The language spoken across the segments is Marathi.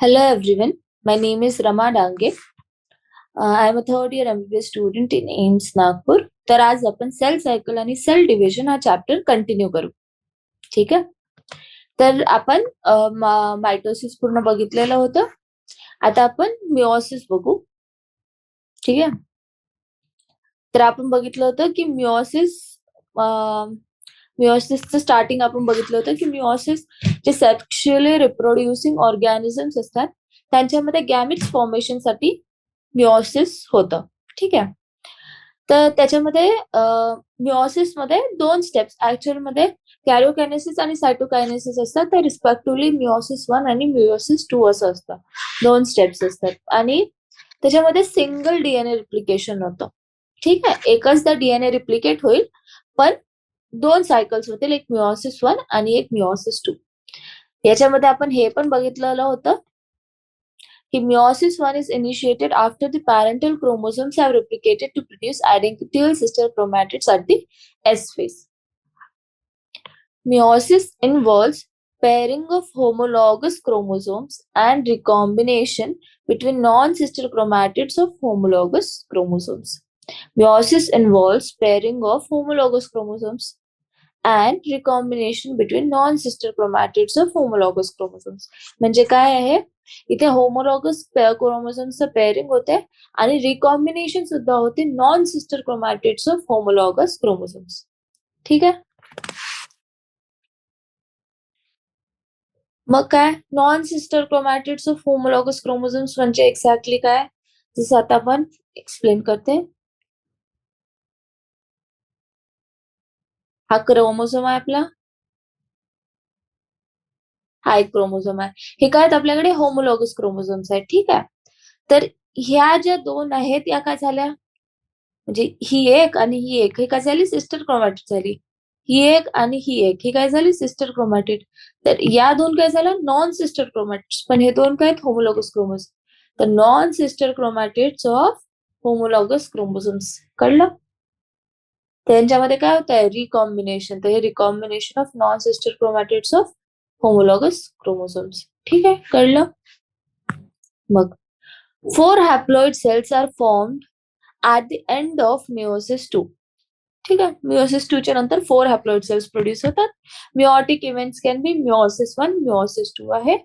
Hello everyone, my name is Rama Dange. I am a third year MBBS student in AIIMS Nagpur. तर आज आपण सेल सायकल आणि सेल डिव्हिजन हा चॅप्टर कंटिन्यू करू. ठीक आहे. तर आपण मायटोसिस पूर्ण बघितलेलं होतं. आता आपण मिओसिस बघू. ठीक आहे. तर आपण बघितलं होतं की मिओसिसचं स्टार्टिंग आपण बघितलं होतं की मिओसिस जे सेक्शुअली रिप्रोड्युसिंग ऑर्गॅनिझम्स असतात त्यांच्यामध्ये गॅमिट्स फॉर्मेशन साठी मिओसिस होतं. ठीक आहे. तर त्याच्यामध्ये मिओसिस मध्ये 2 स्टेप्स ऍक्च्युअल मध्ये कॅरिओकायनेसिस आणि सायटोकायनेसिस असतात. तर रिस्पेक्टिव्हली मिओसिस 1 आणि मिओसिस 2 असं असतं. 2 स्टेप्स असतात आणि त्याच्यामध्ये सिंगल डीएनए रिप्लिकेशन होतं. ठीक आहे. एकचदा डीएनए रिप्लिकेट होईल पण 2 सायकल्स होतील, एक मिओसिस 1 आणि एक मिओसिस 2. याच्यामध्ये आपण हे पण बघितलेलं होतं की meiosis 1 is initiated after the parental chromosomes have replicated to produce identical sister chromatids at the S phase. Meiosis involves pairing of homologous chromosomes and recombination between non-sister chromatids of homologous chromosomes. Meiosis involves pairing of homologous chromosomes and recombination between non-sister chromatids of homologous chromosomes. म्हणजे काय आहे, इथे होमोलॉगस क्रोमोझोम्सचं पेअरिंग होते आणि रिकॉम्बिनेशन सुद्धा होते non sister chromatids of homologous chromosomes. ठीक आहे. मग काय non sister chromatids of homologous chromosomes म्हणजे एक्झॅक्टली काय, जसं आता आपण एक्सप्लेन करते. हा क्रोमोझोम आहे आपला, हा एक क्रोमोझोम आहे. हे काय आहेत आपल्याकडे होमोलॉगस क्रोमोझोम्स आहेत. ठीक आहे. तर ह्या ज्या 2 आहेत या काय झाल्या, म्हणजे ही एक आणि ही एक, ही काय झाली सिस्टर क्रोमॅटिड झाली. ही एक आणि ही एक, ही काय झाली सिस्टर क्रोमॅटिड. तर या 2 काय झाल्या नॉन सिस्टर क्रोमॅटिड्स, पण हे 2 काय आहेत होमोलॉगस क्रोमोझोम्स. तर non sister chromatids of homologous chromosomes. कळलं. त्यांच्यामध्ये काय होत आहे रिकॉम्बिनेशन. तर हे recombination of non sister chromatids of homologous chromosomes. ठीक आहे. कळलं. मग 4 haploid cells are formed at the end of meiosis 2. ठीक आहे. meiosis 2 च्या नंतर 4 हॅप्लॉइड सेल्स प्रोड्यूस होतात. Meiotic events can be meiosis 1, meiosis 2 आहे.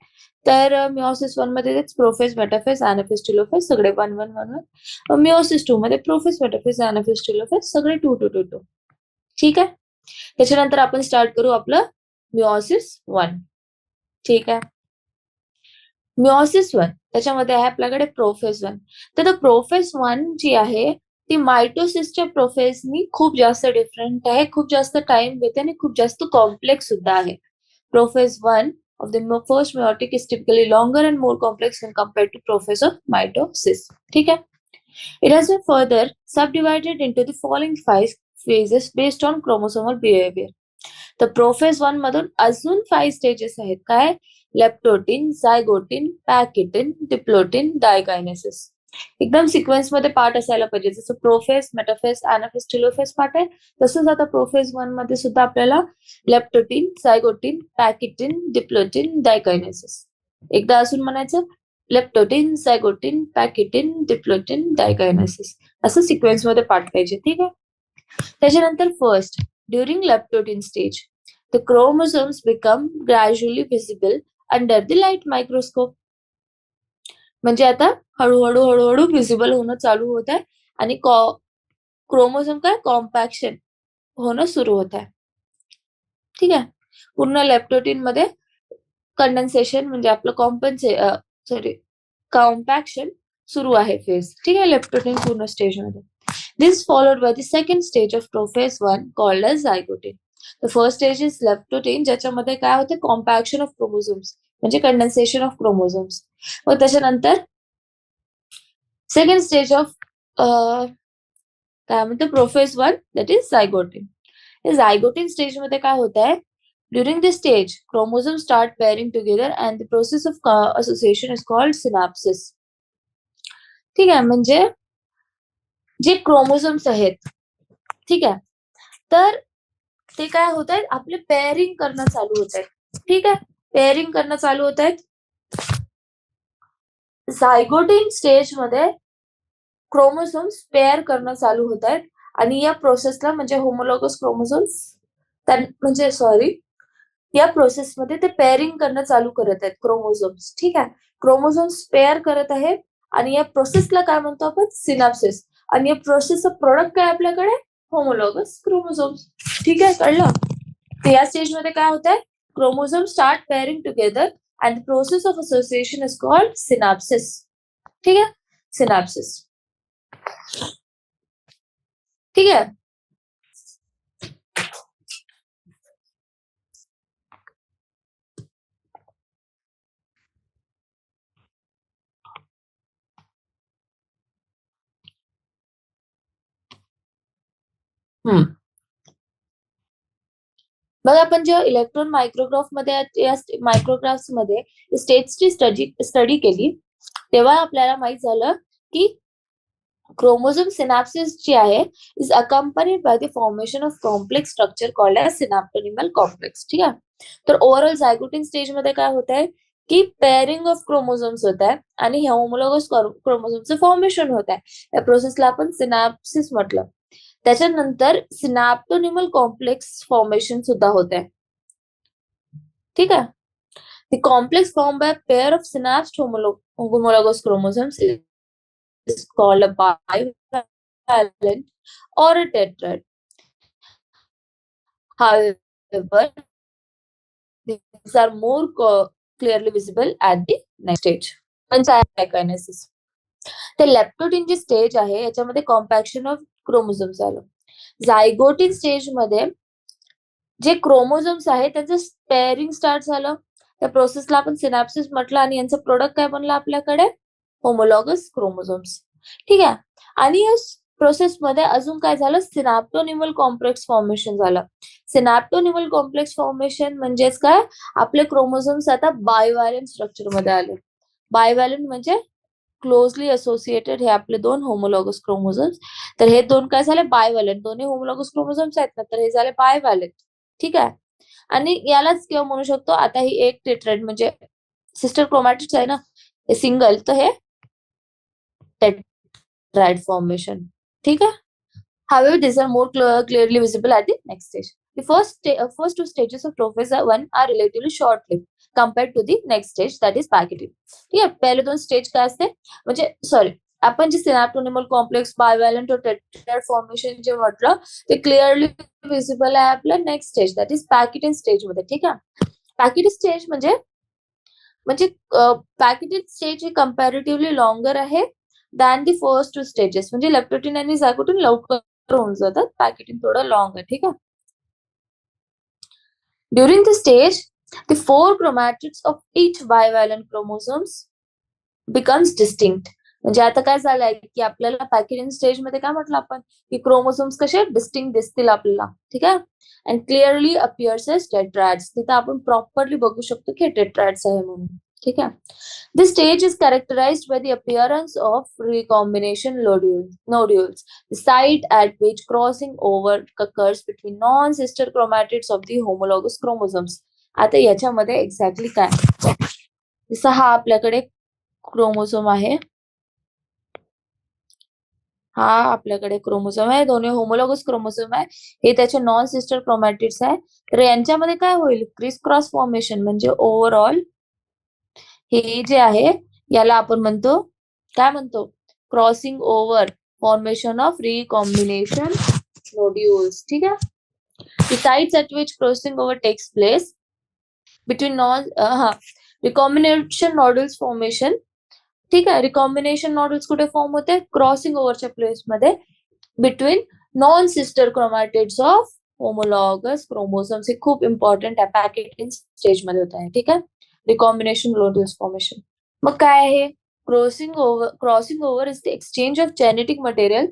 तर meiosis 1 मध्ये प्रोफेज, मेटाफेज, एनाफेज, टेलोफेज सगळे 1 1 1 1. meiosis 2 मध्ये प्रोफेज, मेटाफेज, एनाफेज, टेलोफेज सगळे 2 2 2 2. ठीक आहे. त्याच्यानंतर आपण स्टार्ट करू आपलं meiosis 1. ठीक आहे. मिओसिस 1 त्याच्यामध्ये आहे आपल्याकडे प्रोफेज 1. तर प्रोफेज 1 जी आहे ती मायटोसिसच्या प्रोफेजनी खूप जास्त डिफरंट आहे, खूप जास्त टाइम घेते आणि खूप जास्त कॉम्प्लेक्स सुद्धा आहे. Prophase 1 of the first meiotic is typically longer and more complex when compared to prophase of mitosis. ठीक है. It has been further subdivided into the following 5 phases based on chromosomal behavior. तर प्रोफेज 1 मधून अजून 5 स्टेजेस आहेत. काय, लेप्टोटिन, झायगोटिन, पॅकिटिन, डिप्लोटिन, डायकायनेसिस. एकदम सिक्वेन्स मध्ये पार्ट असायला पाहिजे. जसं prophase, metaphase, anaphase, telophase part आहे तसंच आता प्रोफेज 1 मध्ये सुद्धा आपल्याला लेप्टोटिन, झायगोटिन, पॅकिटिन, डिप्लोटिन, डायकायनेसिस. एकदा अजून म्हणायचं लेप्टोटिन, झायगोटिन, पॅकिटिन, डिप्लोटिन, डायकायनेसिस असं सिक्वेन्स मध्ये पार्ट पाहिजे. ठीक आहे. त्याच्यानंतर first during leptotene stage the chromosomes become gradually visible under the light microscope. म्हणजे आता हळूहळू हळूहळू विजिबल होणं चालू होत आहे आणि क्रोमोझोम काय कॉम्पॅक्शन होणं सुरू होत आहे. ठीक आहे. पूर्ण लेप्टोटिन मध्ये कंडेन्सेशन म्हणजे आपलं कॉम्पॅक्शन सुरू आहे फेज. ठीक आहे. लेप्टोटिन पूर्ण स्टेज मध्ये. This followed by the second stage of prophase 1 called as zygote. The first stage is leptotin ज्याच्यामध्ये काय होते कॉम्पॅक्शन ऑफ क्रोमोझोम्स म्हणजे कंडेन्सेशन ऑफ क्रोमोझोम्स. व त्याच्यानंतर सेकंड स्टेज ऑफ काय म्हणतो प्रोफेज 1 दॅट इज झायगोटिन. या झायगोटिन स्टेज मध्ये काय होत आहे, during this stage chromosome start pairing together and the process of association is called synapsis. ठीक आहे. म्हणजे जे क्रोमोझोम्स आहेत, ठीक आहे, तर ते काय होत आहेत आपले पेअरिंग करणं चालू होत आहे. ठीक आहे. पेअरिंग करणं चालू होत आहेत झायगोटिन स्टेज मध्ये क्रोमोझोम्स पेअर करणं चालू होत आहेत आणि या प्रोसेसला म्हणजे होमोलॉगस क्रोमोझोम्स म्हणजे सॉरी या प्रोसेसमध्ये ते पेअरिंग करणं चालू करत आहेत क्रोमोझोम्स. ठीक आहे, क्रोमोझोम्स पेअर करत आहेत आणि या प्रोसेसला काय म्हणतो आपण? सिनॅप्सिस. आणि या प्रोसेसचं प्रोडक्ट काय आपल्याकडे? Homologous chromosomes. ठीक आहे, कळलं? तर या स्टेजमध्ये काय होत आहे? Chromosome start pairing together and the process of association is called synapsis. ठीक आहे, सिनॅप्सिस. ठीक आहे. बघा, आपण जेव्हा इलेक्ट्रॉन मायक्रोग्राफ मध्ये या मायक्रोग्राफ्स मध्ये स्टेजची स्टडी केली तेव्हा आपल्याला माहित झालं की क्रोमोझोम सिनॅप्सिस जी आहे is accompanied by the formation of complex structure called as synaptonemal complex. ठीक आहे, तर ओव्हरऑल झायगोटिन स्टेज मध्ये काय होत आहे की पेअरिंग ऑफ क्रोमोझोम्स होत आहे आणि होमोलॉगस क्रोमोझोमचं फॉर्मेशन होत आहे. या प्रोसेसला आपण सिनॅप्सिस म्हटलं. त्याच्यानंतर सिनॅप्टोनिमल कॉम्प्लेक्स फॉर्मेशन सुद्धा होत आहे. ठीक आहे, the complex formed by a pair of synapsed homologous chromosomes is called a bivalent or a tetrad. However, these are more clearly visible at the next stage. Panchayakinasis. ते लेप्टोटिन जी स्टेज आहे याच्यामध्ये कॉम्पॅक्शन ऑफ क्रोमोझोम्स आलं. झायगोटिन स्टेज मध्ये जे क्रोमोझोम्स आहे त्यांचं पेअरिंग स्टार्ट झालं. त्या प्रोसेसला आपण सिनॅप्सिस म्हटलं आणि यांचं प्रोडक्ट काय बनलं आपल्याकडे? Homologous chromosomes. ठीक आहे, आणि या प्रोसेसमध्ये अजून काय झालं? सिनॅप्टोनिमल कॉम्प्लेक्स फॉर्मेशन झालं. सिनॅप्टोनिमल कॉम्प्लेक्स फॉर्मेशन म्हणजेच काय? आपले क्रोमोझोम्स आता बायव्हॅलेंट स्ट्रक्चर मध्ये आले. बायव्हॅलेंट म्हणजे क्लोजली असोसिएटेड हे आपले दोन होमोलॉगस क्रोमोझोम्स. तर हे दोन काय झाले? बायव्हॅलेंट. दोन्ही होमोलॉगस क्रोमोझोम्स आहेत ना, तर हे झाले बायव्हॅलेंट. ठीक आहे, आणि यालाच किंवा म्हणू शकतो आता ही एक टेट्राइड म्हणजे सिस्टर क्रोमॅटिड्स आहे ना, सिंगल, तर हे टेट्राइड फॉर्मेशन. ठीक आहे. However, these are more clearly visible at the next stage. The first two stages of Professor 1 are relatively short-lived compared to the next stage, that is packaging. ठीक आहे, पहिले दोन स्टेज काय असते म्हणजे सॉरी आपण जे सिनॅप्टोनिमल कॉम्प्लेक्स बायव्हॅलेंट और टेट्राइड फॉर्मेशन जे म्हटलं ते क्लिअरली विजिबल आहे आपल्या next stage, that is pachytene stage मध्ये. ठीक आहे, पॅकेटिंग स्टेज म्हणजे पॅकेटिंग स्टेज ही कंपॅरेटिव्हली लॉंगर आहे than the first two stages. म्हणजे लेप्टोटिन आणि झायगोटिन लवकर होऊन जातात, पॅकेटिंग थोडं लॉंग आहे. ठीक आहे. During the stage the four chromatids of each bivalent chromosomes becomes distinct. म्हणजे आता काय झालंय की आपल्याला पॅकेटिंग स्टेज मध्ये काय म्हटलं आपण की क्रोमोसोम्स कसे डिस्टिंक्ट दिसतील आपल्याला. ठीक आहे, अँड क्लिअरली अपिअर्स एज टेट्रॅड्स. तिथं आपण प्रॉपरली बघू शकतो की टेट्रॅड्स आहे म्हणून. ठीक आहे, this stage is characterized by the appearance of recombination nodules, the site at which crossing over occurs between non-sister chromatids of the homologous chromosomes. आता याच्यामध्ये एक्झॅक्टली काय, जसं हा आपल्याकडे क्रोमोसोम आहे, हा आपल्याकडे क्रोमोसोम आहे, दोन्ही होमोलॉगस क्रोमोसोम आहे, हे त्याचे नॉन सिस्टर क्रोमॅटिड्स आहे. तर यांच्यामध्ये काय होईल? Criss cross formation. म्हणजे ओव्हरऑल हे जे आहे याला आपण म्हणतो काय म्हणतो? Crossing over formation of recombination nodules. ठीक आहे, the sites at which crossing over takes place between recombination nodules formation. ठीक आहे, रिकॉम्बिनेशन नोड्यूल्स कुठे फॉर्म होते? क्रॉसिंग ओव्हरच्या प्लेस मध्ये between non sister chromatids of homologous chromosomes. हे खूप इम्पॉर्टंट आहे, पॅकेटिंग स्टेज मध्ये होत आहे. ठीक आहे, रिकॉम्बिनेशन नोड्यूल्स फॉर्मेशन. मग काय आहे? Crossing over is the exchange of genetic material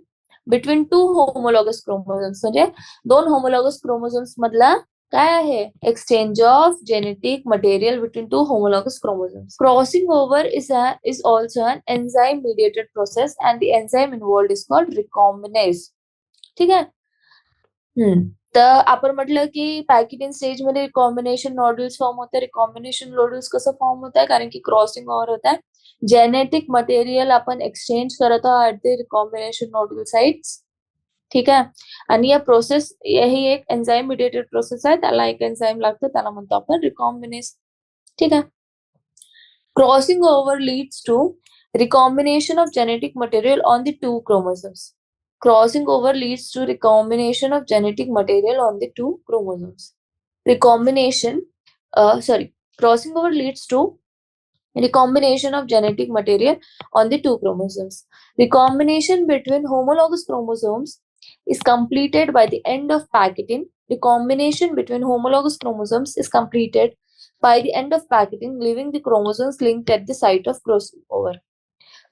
between two homologous chromosomes. म्हणजे दोन होमोलॉगस क्रोमोझोम्स मधला काय आहे? Exchange of genetic material between two homologous chromosomes. Crossing over is also an enzyme mediated process and the enzyme involved is called recombinase. ठीक आहे. तर आपण म्हटलं की पॅकेटिंग स्टेजमध्ये रिकॉम्बिनेशन नॉड्यूल्स फॉर्म होते. रिकॉम्बिनेशन नॉड्यूल्स कसं फॉर्म होत आहे? कारण की क्रॉसिंग ओव्हर होत आहे. जेनेटिक मटेरियल आपण एक्सचेंज करत आहोत at the recombination nodule sites. ठीक आहे. आणि या प्रोसेस ही एक एन्झाइम मिडिएटेड प्रोसेस आहे. त्याला एक एन्झाइम लागतं. त्याला म्हणतो आपण रिकॉम्बिनेस. ठीक आहे. Crossing over leads to recombination of genetic material on the two chromosomes. Crossing over leads to recombination of genetic material on the two chromosomes. Recombination, crossing over leads to recombination of genetic material on the two chromosomes. Recombination between homologous chromosomes is completed by the end of packeting. Recombination between homologous chromosomes is completed by the end of packeting, leaving the chromosomes linked at the site of crossover.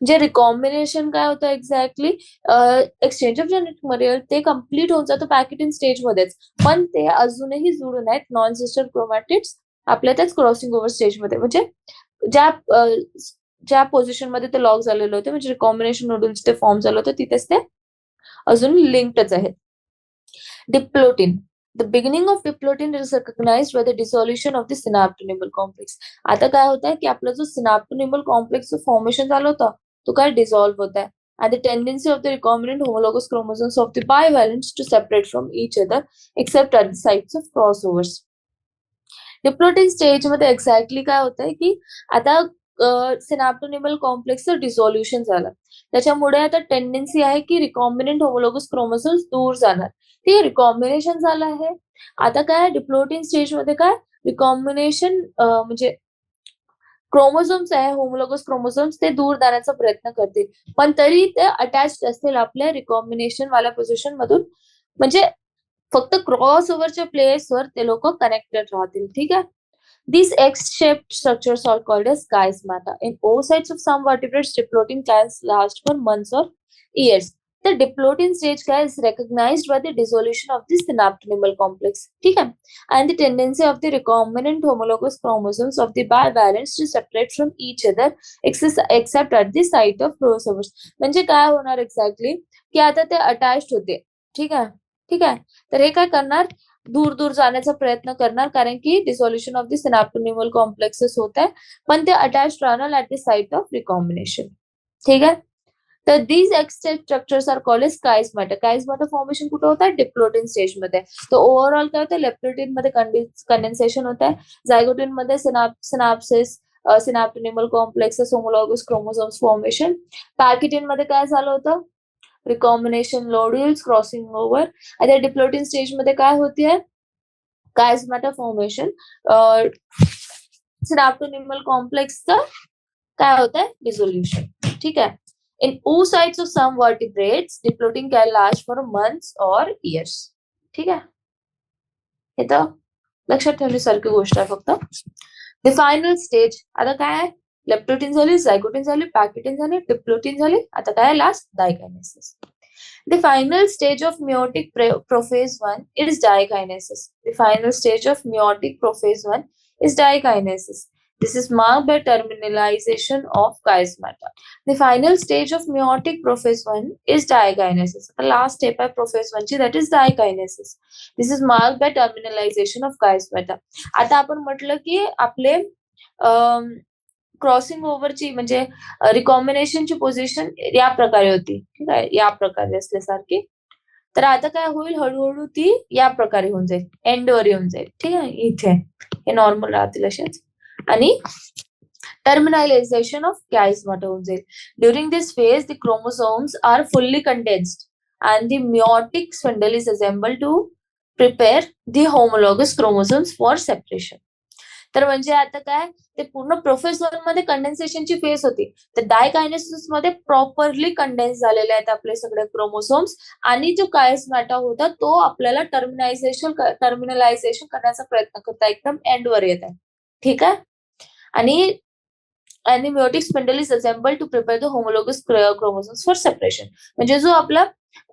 जे रिकॉम्बिनेशन काय होतं exactly exchange of genetic material ते कम्प्लीट होऊन जातं पॅकेटिंग स्टेजमध्येच, पण ते अजूनही जुळून आहेत नॉन सिस्टर क्रोमॅटिड्स आपल्या त्याच क्रॉसिंग ओव्हर स्टेजमध्ये. म्हणजे ज्या पोझिशन मध्ये ते लॉक झालेले होते, म्हणजे रिकॉम्बिनेशन नोड्यूल्स ते फॉर्म झालं होतं, तिथेच ते अजून लिंक्डच आहेत. Diplotene. The beginning of diplotin is recognized by the dissolution of the synaptonymal complex. आता काय होत आहे की आपला जो synaptonymal complex फॉर्मेशन झालं होतं तो काय डिसॉल्व्ह होत आहे. And the tendency of the recombinant homologous chromosomes of the bivalents to separate from each other except at the sites of crossovers. Diplotene stage मध्ये एक्झॅक्टली काय होत आहे की आता सिनाप्टोनिमल कॉम्प्लेक्सचं डिसॉल्युशन झालं. त्याच्यामुळे आता टेंडन्सी आहे की रिकॉम्बिनंट होमोलोगस क्रोमोसोम्स दूर जाणार. ठीक आहे, रिकॉम्बिनेशन झालं आहे. आता काय डिप्लोटिन स्टेज मध्ये काय रिकॉम्बिनेशन म्हणजे क्रोमोसोम्स आहे, होमोलोगस क्रोमोसोम्स ते दूर जाण्याचा प्रयत्न करतील, पण तरी ते अटॅच्ड असतील आपल्या रिकॉम्बिनेशन वाल्या पोझिशन मधून. म्हणजे फक्त क्रॉस ओव्हरच्या प्लेसवर ते लोक कनेक्टेड राहतील. ठीक आहे. These X-shaped structures are called as chiasmata. In oocytes of some vertebrates, diplotin can last for months or years. The diplotin stage is recognized by the dissolution of the synaptonymal complex. ठीक है? And the tendency of the recombinant homologous chromosomes of the bivalents to separate from each other except at the site of crossovers. म्हणजे काय होणार एक्झॅक्टली की आता ते अटॅच्ड होते. ठीक आहे. ठीक आहे. तर हे काय करणार, दूर दूर जाण्याचा प्रयत्न करणार, कारण की dissolution of the synaptonemal complexes होत आहे, पण ते अटॅच राहणार at the site of recombination. ठीक आहे. तर these extent structures are called as chiasmata. Chiasmata formation कुठे होत आहे, डिप्लोटिन स्टेज मध्ये. तर ओव्हरऑल काय होतं, लेप्टोटिन मध्ये कंडेन्सेशन होत आहे, झायगोटिन मध्ये synapsis, synaptonemal complexes, homologous chromosomes formation. Pachytene मध्ये काय झालं होतं, रिकॉम्बिनेशन नोड्यूल्स क्रॉसिंग ओव्हर. आता डिप्लोटिन स्टेज मध्ये काय होतीये, कायस्माटा फॉर्मेशन, सिनाप्टोनिमल कॉम्प्लेक्सचं काय होत आहे, डिसोल्युशन. ठीक आहे. In oocytes of some vertebrates, diplotin can last for months or years. ठीक आहे. हे तर लक्षात ठेवण्यासारखी गोष्ट आहे फक्त. द फायनल स्टेज आता काय आहे, लेप्टोटिन झाली, झायगोटिन झाली, पॅकेटिन झाली, डिप्लोटिन झाली, आता काय last डायकायनेसिस. The final stage of meiotic prophase 1 is dikinesis. The final stage of meiotic prophase 1 is dikinesis. This is marked by terminalization of chiasmata. The final stage of meiotic prophase 1 is dikinesis. The last step of prophase 1 that is dikinesis. This is marked by terminalization of chiasmata. आता आपण म्हटलं की आपले क्रॉसिंग ओव्हरची म्हणजे रिकॉम्बिनेशनची पोझिशन या प्रकारे होती. ठीक आहे, या प्रकारे असल्यासारखी. तर आता काय होईल, हळूहळू ती या प्रकारे होऊन जाईल, एंडवर येऊन जाईल. ठीक आहे, इथे हे नॉर्मल राहतील असेच, आणि टर्मिनलायझेशन ऑफ कायस्माटा होऊन जाईल. During this phase the chromosomes are fully condensed and the meiotic spindle is assembled to prepare the homologous chromosomes for separation. तर म्हणजे आता काय, ते पूर्ण प्रोफेस 1 मध्ये कंडेन्सेशनची फेज होती, तर डायकायनेसिस मध्ये प्रॉपरली कंडेन्स झालेले आहेत आपले सगळे क्रोमोसोम्स, आणि जो कायस्माटा होता तो आपल्याला टर्मिनलायझेशन करण्याचा प्रयत्न करता, एकदम एंडवर येत आहे. ठीक आहे. आणि meiotic spindle is assembled to prepare the homologous chromosomes for separation. म्हणजे जो आपला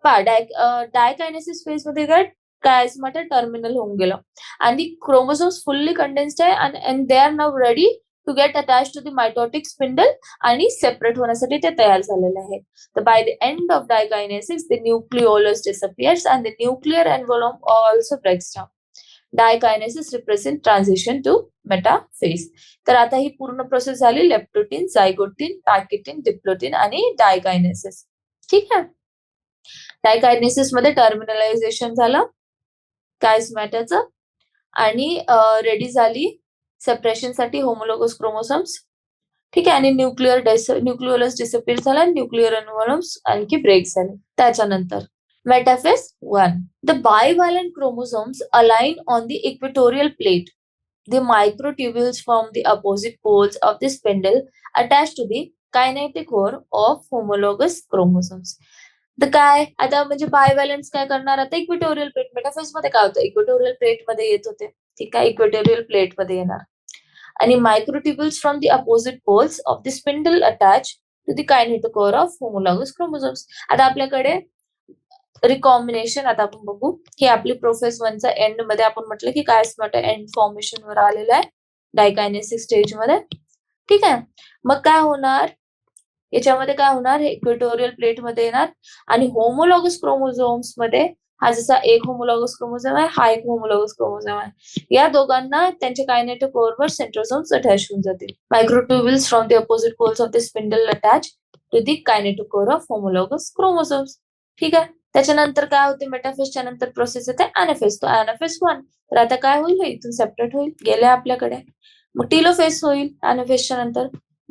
डायकायनेसिस फेज मध्ये काय कायस्माटा टर्मिनल होऊन गेलं, आणि क्रोमोसोम्स फुल्ली कंडेन्स्ड आहे, and they are now ready to get attach to the mitotic spindle आणि सेपरेट होण्यासाठी ते तयार झालेले आहेत. तर by the end of diakinesis the nucleolus disappears and the nuclear envelope also breaks down. Diakinesis represent transition to metaphase. तर आता ही पूर्ण प्रोसेस झाली लेप्टोटीन, झायगोटीन, पॅकेटीन, डिप्लोटीन आणि डायकायनेसिस. ठीक आहे. डायकायनेसिस मध्ये टर्मिनलायझेशन झालं कायस्मॅटाचं आणि रेडी झाली सेपरेशन साठी होमोलोगस क्रोमोसोम्स. ठीक आहे. आणि न्यूक्लिओलस डिसअपियर झाला, न्यूक्लिअर एन्व्हलप्स आणखी ब्रेक झाले. त्याच्यानंतर metaphase 1. The bivalent chromosomes align on the equatorial plate. The microtubules from the opposite poles of the spindle attach to the kinetic core of homologous chromosomes. तर काय आता म्हणजे बायव्हॅलन्स काय करणार, आता इक्वेटोरियल प्लेट. मेटाफेज मध्ये काय होतं, इक्वेटोरियल प्लेट मध्ये येत होते. ठीक आहे. इक्वेटोरियल प्लेट मध्ये येणार आणि microtubules from the opposite poles of the spindle attach to the kinetochore of homologous chromosomes. आता आपल्याकडे रिकॉम्बिनेशन आता आपण बघू. ही आपली प्रोफेस 1चा एंड मध्ये आपण म्हटलं की काय एंड फॉर्मेशन वर आलेलं आहे डायकायनेसिस स्टेज मध्ये. ठीक आहे. मग काय होणार, याच्यामध्ये काय होणार, हे इक्वेटोरियल प्लेट मध्ये येणार आणि होमोलॉगस क्रोमोझोम्स मध्ये हा जसा एक होमोलॉगस क्रोमोझोम आहे, हा एक होमोलॉगस क्रोमोझोम आहे. या दोघांना त्यांच्या कायनेटिक कोरवर सेंट्रोसोम्स अटॅच होऊन जातील. Microtubules from the opposite poles of the spindle attach to the kinetochore of homologous chromosomes. ठीक आहे. त्याच्यानंतर काय होते, मेटाफेजच्या नंतर प्रोसेस येते ऍनाफेज. तो ऍनाफेज 1. तर आता काय होईल, इथून सेपरेट होईल, गेले आपल्याकडे. मग टीलोफेज होईल ऍनाफेजच्या नंतर.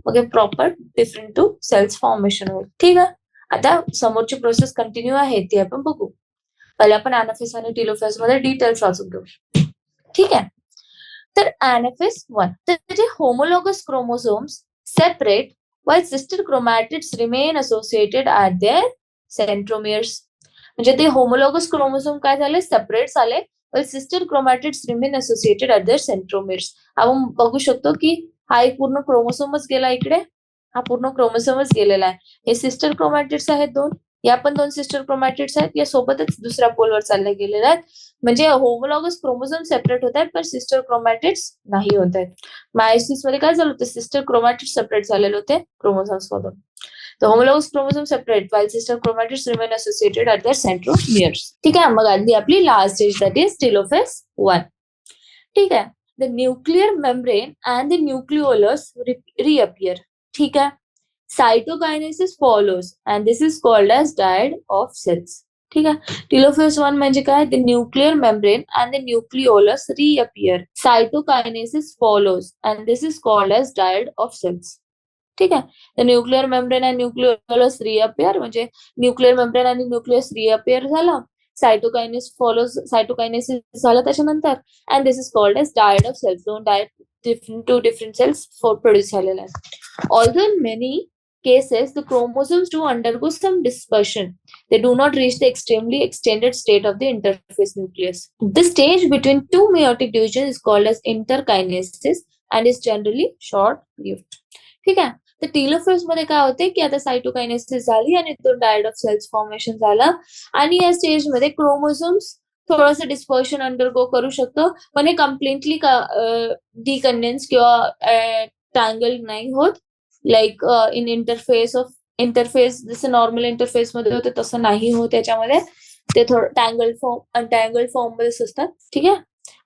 मग हे proper different two cells formation होईल. ठीक आहे. आता समोरची प्रोसेस कंटिन्यू आहे ती आपण बघू. पहिले आपण ऍनाफेज आणि टीलोफेज मध्ये डिटेल्स वाचून घेऊ. ठीक आहे. तर ऍनाफेज 1. तर जे homologous chromosomes separate while sister chromatids remain associated at their centromeres. म्हणजे ते होमोलॉगस क्रोमोसोम काय झाले, सेपरेट झाले, while sister chromatids remain associated at their centromeres. आपण बघू शकतो की हा एक पूर्ण क्रोमोसोमच गेला इकडे, हा पूर्ण क्रोमोसोमच गेलेला आहे. हे सिस्टर क्रोमॅटिड्स आहेत 2, या पण 2 सिस्टर क्रोमॅटिड्स आहेत, या सोबतच दुसऱ्या पोलवर चालले गेलेले आहेत. म्हणजे होमोलॉगस क्रोमोसोम सेपरेट होत आहेत पण सिस्टर क्रोमॅटिड्स नाही होत आहेत. मायोसिस मध्ये काय झालं होतं, सिस्टर क्रोमॅटिड्स सेपरेट झालेले होते क्रोमोसोम्स मधून. The homologous chromosome separate while sister chromatids remain associated at their centromeres. ठीक आहे. मग आधी आपली last stage that is telophase 1. ठीक आहे. The nuclear membrane and the nucleolus reappear. ठीक आहे. Cytokinesis follows and this is called as dyad of cells. ठीक आहे. टेलोफेज 1 म्हणजे काय, the nuclear membrane and the nucleolus reappear. Cytokinesis follows and this is called as dyad of cells. ठीक आहे. तर न्यूक्लिअर मेम्ब्रेन आणि न्यूक्लिओलस रिअपियर म्हणजे न्यूक्लिअर मेम्ब्रेन आणि न्यूक्लियस रिअपियर झालं. सायटोकायनेसिस झालं त्याच्यानंतर and this is called as dyad of cells. 2 different cells produce झालेले आहेत. Although in many cases the chromosomes do undergo some dispersion. They do not reach the extremely extended state of the interphase nucleus. The stage between two meiotic divisions is called as interkinesis and is generally short-lived. ठीक आहे. तर टेलोफेज मध्ये काय होते की आता सायटोकायनेसिस झाली आणि तो डायड ऑफ सेल्स फॉर्मेशन झाला आणि या स्टेज मध्ये क्रोमोसोम्स थोडंसं डिस्पर्शन अंडरगो करू शकतो, पण हे कम्प्लिटली डिकंडेन्स किंवा टँगल नाही होत. लाईक इन इंटरफेस जसं नॉर्मल इंटरफेस मध्ये होते तसं नाही होत. त्याच्यामध्ये ते थोडं अनटँगल्ड फॉर्म मध्ये असतात. ठीक आहे.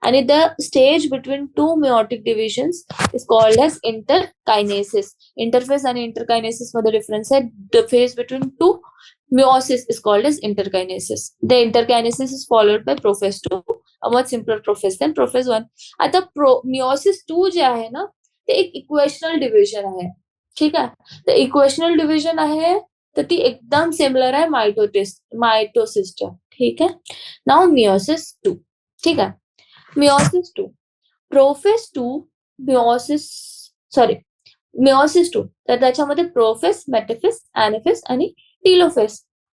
आणि the stage between 2 meiotic divisions is called as interkinesis. Interface आणि इंटरकायनेसिस मध्ये डिफरन्स आहे. The phase between 2 meiosis is called as interkinesis. The interkinesis is followed by prophase 2, a much simpler prophase than prophase 1. आता meiosis 2 जे आहे ना ते एक इक्वेशनल डिव्हिजन आहे. ठीक आहे. तर इक्वेशनल डिव्हिजन आहे तर ती एकदम सिमिलर आहे मायटोसिसच्या. ठीक आहे. Now meiosis 2. ठीक आहे. meiosis 2, prophase 2, meiosis 2. तर त्याच्यामध्ये प्रोफेज, मेटाफेज, ऍनाफेज आणि telophase.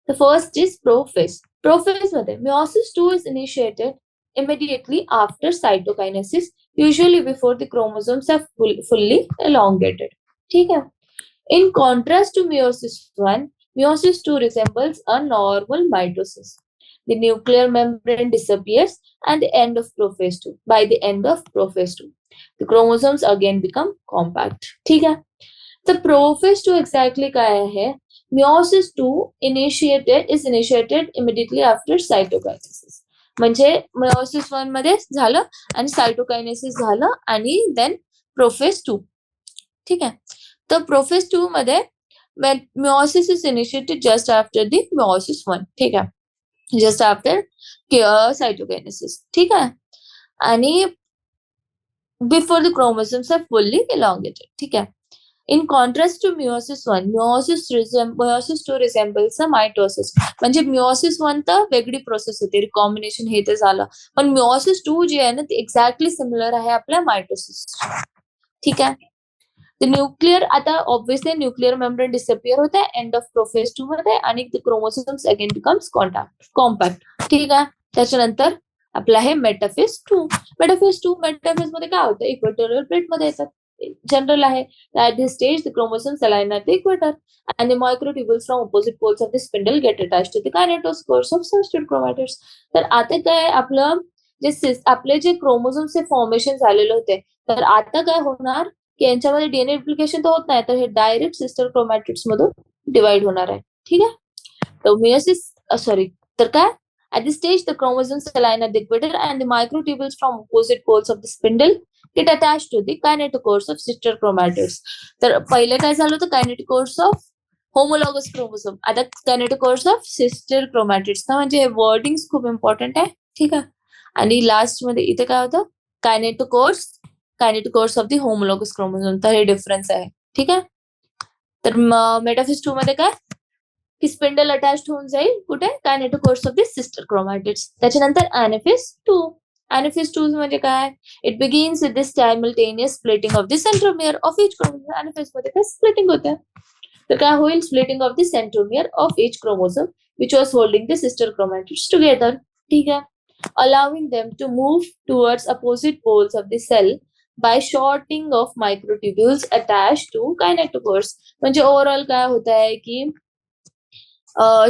The first is prophase. Prophase मध्ये meiosis 2 is initiated immediately after cytokinesis, usually before the chromosomes are fully elongated. ठीक है. In contrast to meiosis 1, meiosis 2 resembles a normal mitosis. the nuclear membrane disappears and the end of prophase 2. By the end of prophase 2, the chromosomes again become compact. ठीक है, तर prophase 2 exactly काय आहे? Meiosis 2 is initiated immediately after cytokinesis. म्हणजे meiosis 1 मध्ये झालं आणि cytokinesis झालं आणि then prophase 2. ठीक आहे, तर prophase 2 मध्ये meiosis is initiated just after the meiosis 1. ठीक आहे, just after cytokinesis. ठीक आहे, आणि before the chromosomes are fully elongated. ठीक आहे, in contrast to meiosis 1, meiosis 2 resembles a mitosis. म्हणजे meiosis 1 तर वेगळी प्रोसेस होती, रिकॉम्बिनेशन हे ते झालं, पण meiosis 2 जे आहे ना ते एक्झॅक्टली सिमिलर आहे आपल्या मायटोसिस. ठीक आहे, the nuclear आता obviously nuclear membrane disappear होते end of prophase 2 मध्ये आणि the chromosomes again becomes compact. ठीक आहे, त्याच्यानंतर आपला आहे मेटाफेज 2. मेटाफेज मध्ये काय होतं? इक्वेटोरियल प्लेट मध्ये येतात, जनरल आहे. at this stage the chromosomes align at the equator and the microtubules from opposite poles of the spindle get attached to the kinetospores of sister chromatids. तर आता काय आपलं आपले जे क्रोमोझोम्सचे फॉर्मेशन झालेले होते, तर आता काय होणार की यांच्यामध्ये डीएनए रिप्लिकेशन तर होत नाही, तर हे डायरेक्ट सिस्टर क्रोमॅटिड्स मधून डिवाइड होणार आहे. ठीक आहे, तर मेयोसिस तर काय at this stage the chromosomes align at the equator and the microtubules from opposite poles of the spindle get attached to the kinetochores of sister chromatids. तर पहिले काय झालं होतं? kinetochores of homologous chromosome, आता kinetochores of sister chromatids. ना म्हणजे हे वर्डिंग्स खूप इम्पॉर्टंट आहे. ठीक आहे, आणि लास्ट मध्ये इथे काय होतं? kinetochores of the homologous chromosome. तर हे डिफरन्स आहे. ठीक आहे, तर मेटाफेज 2 मध्ये काय की स्पिंडल अटॅच्ड होऊन जाईल कुठे? kinetochores of the sister chromatids. त्याच्यानंतर anaphase 2. anaphase 2 म्हणजे काय? It begins with the simultaneous splitting of the centromere of each chromosome. anaphase मध्ये काय स्प्लिटिंग होते, तर काय होईल? Splitting of the centromere of each chromosome which was holding the sister chromatids together. ठीक आहे, allowing them to move towards opposite poles of the cell by shortening of microtubules attached to kinetochores. म्हणजे ओव्हरऑल काय होत आहे की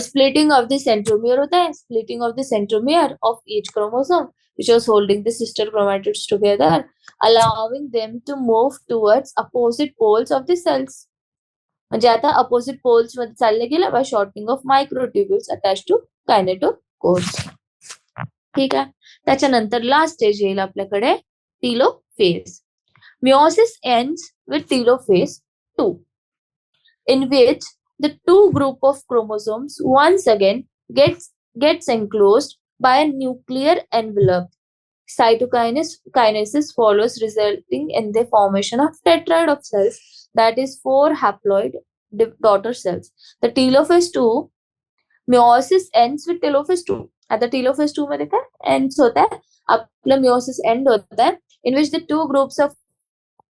splitting of the centromere होता है, splitting of the centromere of each chromosome which was holding the sister chromatids together, allowing them to move towards opposite poles of the cells. म्हणजे आता opposite poles मध्ये चालले गेले by shortening of microtubules attached to kinetochores. ठीक आहे, त्याच्यानंतर लास्ट स्टेज येईल आपल्याकडे telophase. Meiosis ends with telophase 2, in which the two group of chromosomes once again gets enclosed by a nuclear envelope. Cytokinesis follows, resulting in the formation of tetrad of cells, that is 4 haploid daughter cells. The telophase 2, meiosis ends with telophase 2. आता telophase 2 मध्ये काय ends होता है, आपलं meiosis end होता है, in which the two groups of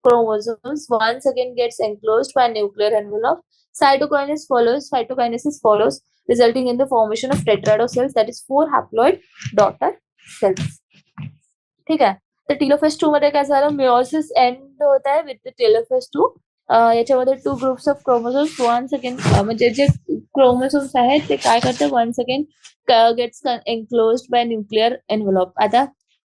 chromosomes once again gets enclosed by a nuclear envelope. Cytokinesis follows, resulting in the formation of tetrad of cells, that is 4 haploid daughter cells. ठीक आहे, तर टेलोफेज 2 मध्ये काय झालं? मेयोसिस एंड होत आहे विथ द टेलोफेज 2. याच्यामध्ये 2 groups of chromosomes once again म्हणजे जे क्रोमोसोम्स आहेत ते काय करतात? Once again gets enclosed by nuclear envelope. आता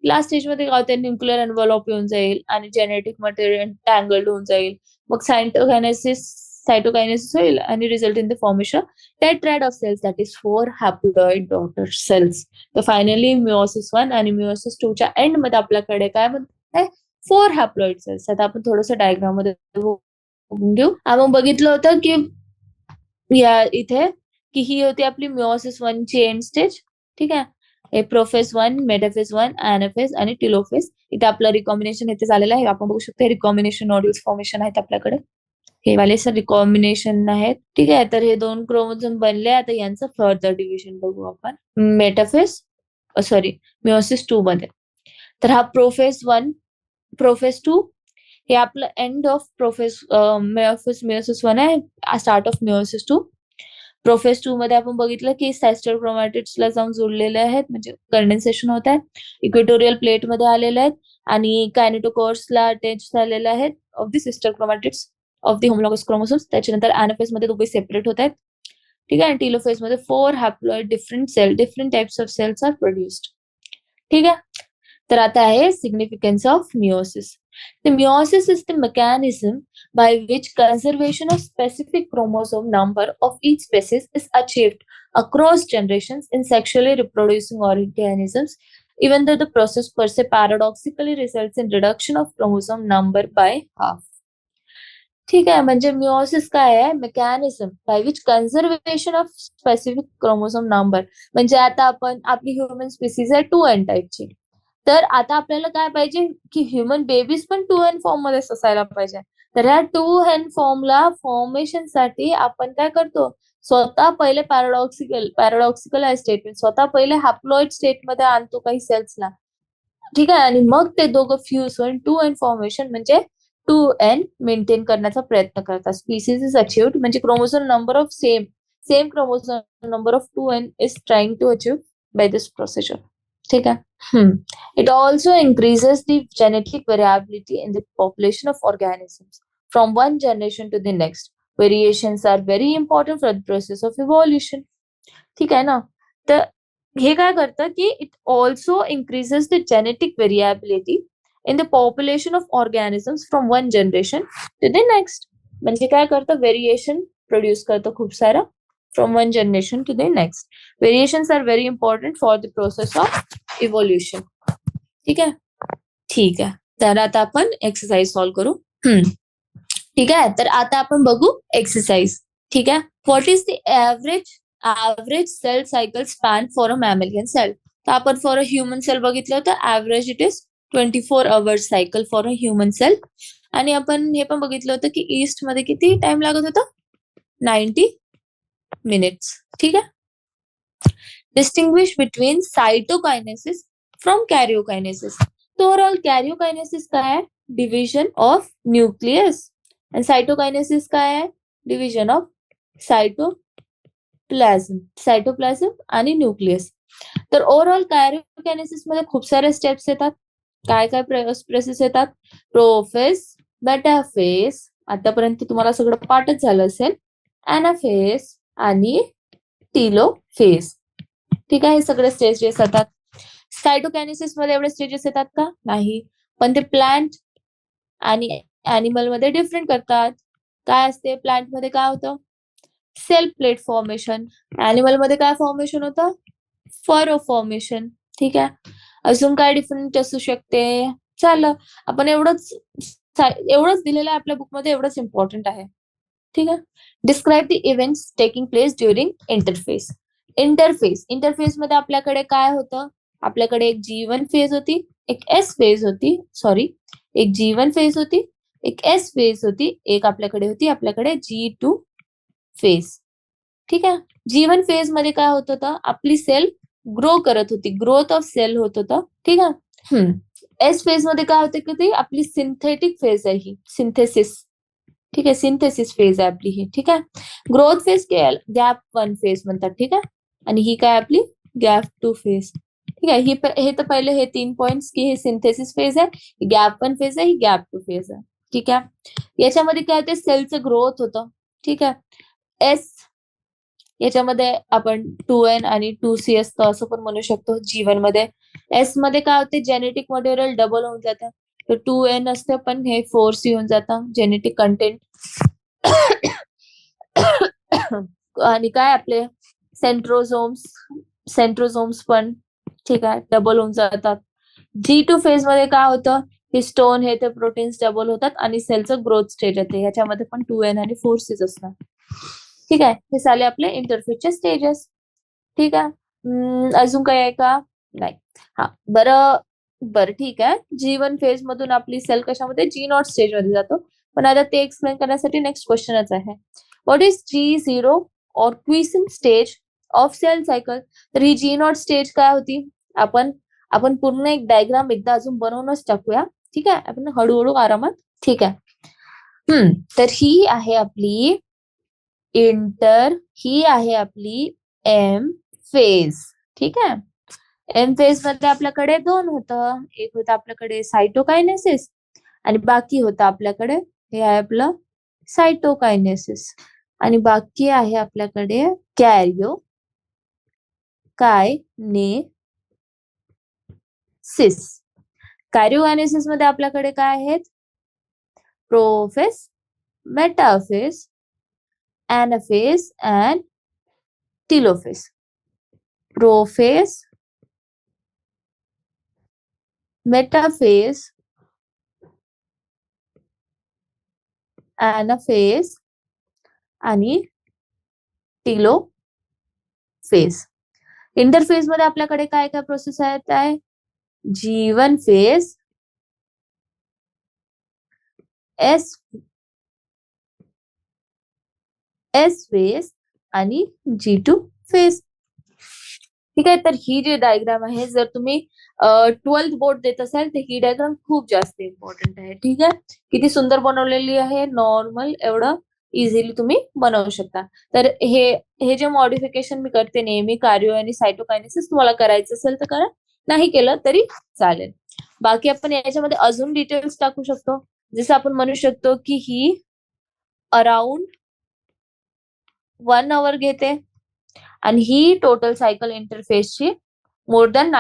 लास्ट स्टेज मध्ये काय होतं? न्यूक्लिअर एन्व्हलॉप येऊन जाईल आणि जेनेटिक मटेरियल टँगल्ड होऊन जाईल, मग सायटोकायनेसिस होईल आणि result in the formation tetrad of cells, that is 4 haploid daughter cells. तर फायनली मेयोसिस 1 आणि मेयोसिस 2 च्या एंड मध्ये आपल्याकडे काय म्हणतात? 4 haploid cells. आता आपण थोडंसं डायग्राम मध्ये बघून घेऊ. आपण बघितलं होतं की या इथे की ही होती आपली मेयोसिस 1 ची एंड स्टेज. ठीक आहे, हे प्रोफेज 1, मेटाफेज 1, anaphase आणि टेलोफेज. इथे आपलं रिकॉम्बिनेशन इथे झालेलं आहे. आपण बघू शकतो रिकॉम्बिनेशन नोड्यूल्स फॉर्मेशन आहेत आपल्याकडे. हे वाले सर रिकॉम्बिनेशन आहेत. ठीक आहे, तर हे 2 क्रोमोझोम बनले. आता यांचं फर्दर डिव्हिजन बघू आपण मेयोसिस 2 मध्ये. तर हा प्रोफेज 1, प्रोफेज 2 हे आपलं एंड ऑफ मेयोसिस 1 आहे, स्टार्ट ऑफ मेयोसिस 2. प्रोफेज 2 मध्ये आपण बघितलं की सिस्टर क्रोमॅटिड्सला जाऊन जोडलेले आहेत, म्हणजे कंडेन्सेशन होत आहे, इक्वेटोरियल प्लेट मध्ये आलेले आहेत आणि कायनेटोकोर्सला अटॅच झालेले आहेत of the sister chromatids of the homologous chromosomes. त्याच्यानंतर anaphase मध्ये दोघे सेपरेट होत आहेत. ठीक आहे. टेलोफेज मध्ये 4 haploid different types of cells are produced. ठीक आहे. तर आता आहे significance of meiosis. The meiosis is the mechanism by which conservation of specific chromosome number of each species is achieved across generations in sexually reproducing organisms, even though the process per se paradoxically results in reduction of chromosome number by half. ठीक आहे. म्हणजे मिओसिस काय आहे? Mechanism by which conservation of specific chromosome number. म्हणजे आता आपली ह्युमन स्पीसीज आहे 2N टाईपची. तर आता आपल्याला काय पाहिजे की ह्युमन बेबीज पण 2N फॉर्म मध्ये असायला पाहिजे. तर ह्या 2N फॉर्मला फॉर्मेशन साठी आपण काय करतो? स्वतः पहिले पॅराडॉक्सिकल आहे स्टेटमेंट, स्वतः पहिले हॅप्लॉइड स्टेट मध्ये आणतो काही सेल्सला. ठीक आहे. आणि मग ते दोघं फ्यूज होऊन 2N फॉर्मेशन म्हणजे 2N मेंटेन करण्याचा प्रयत्न करतात. स्पीसीज इज अचीव्ड म्हणजे chromosome number of same chromosome number of 2N is trying to achieve by this procedure. ठीक आहे. It also increases the genetic variability in the population of organisms from one generation to the next. Variations are very important for the process of evolution. ठीक आहे ना. तर हे काय करतं की it also increases the genetic variability in the population of organisms from one generation to the next. म्हणजे काय करतं? व्हेरिएशन प्रोड्यूस करतं खूप सारं from one generation to the next. Variations are very important for the process of evolution. ठीक आहे. ठीक आहे. तर आता आपण एक्सरसाइज सॉल्व्ह करू. ठीक आहे. तर आता आपण बघू एक्सरसाइज. ठीक आहे. What is the average cell cycle span for a mammalian cell. तर आपण फॉर अ ह्युमन सेल बघितलं होतं. Average it is 24 hours cycle for a human cell. आणि आपण हे पण बघितलं होतं की ईस्ट मध्ये किती टाइम लागत होता? 90 minutes. ठीक आहे. Distinguish between cytokinesis from karyokinesis. तर ओव्हरऑल कॅरिओकायनेसिस काय आहे? Division of nucleus. आणि सायटोकायनेसिस काय आहे? डिव्हिजन ऑफ सायटोप्लाझम आणि न्यूक्लियस. तर ओव्हरऑल कॅरिओकायनेसिस मध्ये खूप सारे स्टेप्स येतात. काय काय प्रोसेस येतात? प्रोफेज, मेटाफेज, आतापर्यंत तुम्हाला सगळं पाठच झालं असेल. ऍनाफेज आणि टेलोफेज. ठीक आहे. हे सगळे स्टेजेस येतात. सायटोकायनेसिस मध्ये एवढे स्टेजेस येतात का? नाही. पण ते प्लांट आणि ऍनिमल मध्ये डिफरंट करतात. काय असते? प्लांट मध्ये काय होतं? Cell plate formation. ऍनिमल मध्ये काय फॉर्मेशन होतं? Furrow formation. ठीक आहे. अजून काय डिफरंट असू शकते? चालेल. आपण एवढंच दिलेलं आहे आपल्या बुकमध्ये, एवढंच इम्पॉर्टंट आहे. ठीक आहे. Describe the events taking place during interface. Interface मध्ये आपल्याकडे काय होतं? आपल्याकडे एक G1 फेज होती, एक S फेज होती. एक G1 फेज होती, एक S फेज होती, एक आपल्याकडे G2 फेज. ठीक आहे. G1 फेज मध्ये काय होत होतं? आपली सेल ग्रो करत होती, ग्रोथ ऑफ सेल होत होतं. ठीक आहे. एस फेज मध्ये काय होते की ती आपली सिंथेटिक फेज आहे, ही सिंथेसिस. ठीक आहे. सिंथेसिस फेज आहे आपली ही. ठीक आहे. ग्रोथ फेज गॅप 1 फेज म्हणतात. ठीक आहे. आणि ही काय आपली गॅप 2 फेज. ठीक आहे. हे तर पहिले हे 3 पॉइंट्स की हे सिंथेसिस फेज आहे, ही गॅप 1 फेज आहे, ही गॅप 2 फेज आहे. ठीक आहे. याच्यामध्ये काय होते? सेलचं ग्रोथ होतं. ठीक आहे. एस याच्यामध्ये आपण 2N आणि 2C असतं असं पण म्हणू शकतो. G1 मध्ये. एस मध्ये काय होते? जेनेटिक मटेरियल डबल होऊन जातं. तर 2N असतं पण हे 4C होऊन जातं जेनेटिक कंटेंट. आणि काय आपले सेंट्रोझोम्स पण ठीक आहे डबल होऊन जातात. G2 फेज मध्ये काय होतं? हिस्टोन हे ते प्रोटीन्स डबल होतात आणि सेलचं ग्रोथ स्टेज येते. ह्याच्यामध्ये पण 2N आणि 4C असतात. ठीक आहे. हे झाले आपले इंटरफेसचे स्टेजेस. ठीक आहे. अजून काही आहे का? नाही. हा. बरं ठीक आहे. G1 फेज मधून आपली सेल कशामध्ये? G0 स्टेज मध्ये जातो. पण आता ते एक्सप्लेन करण्यासाठी नेक्स्ट क्वेश्चनच आहे. What is G0 or quiescent stage of cell cycle? तर ही G0 स्टेज काय होती? आपण पूर्ण एक डायग्राम एकदा अजून बनवूनच टाकूया. ठीक आहे. आपण हळूहळू आरामात. ठीक आहे. तर ही आहे आपली एम फेज. ठीक आहे. एम फेज मध्ये आपल्याकडे 2 होतं. एक होतं आपल्याकडे सायटोकायनेसिस आणि बाकी होतं आपल्याकडे हे आहे आपलं सायटोकायनेसिस. आणि बाकी आहे आपल्याकडे कॅरिओ कायनेसिस. कॅरिओकायनेसिस मध्ये आपल्याकडे काय आहेत? Prophase, metaphase, anaphase and telophase. Prophase, metaphase, anaphase आणि टेलोफेस. इंटरफेस मध्ये आपल्याकडे काय काय प्रोसेस आहेत? आहे G1 फेज, एस फेज आणि G2 फेज. ठीक आहे. तर ही जी डायग्राम आहे, जर तुम्ही 12th बोर्ड देत असाल तर ही डायग्राम खूप जास्त इम्पॉर्टंट आहे. ठीक आहे. किती सुंदर बनवलेली आहे. नॉर्मल एवढं इझिली तुम्ही बनवू शकता. तर हे जे मॉडिफिकेशन मी करते नेहमी कार्डिओ आणि सायटोकायनेसिस, तुम्हाला करायचं असेल तर करा, नाही केलं तरी चालेल. बाकी आपण याच्यामध्ये अजून डिटेल्स टाकू शकतो. जसं आपण म्हणू शकतो की ही अराउंड 1 hour घेते आणि ही टोटल सायकल इंटरफेसची more than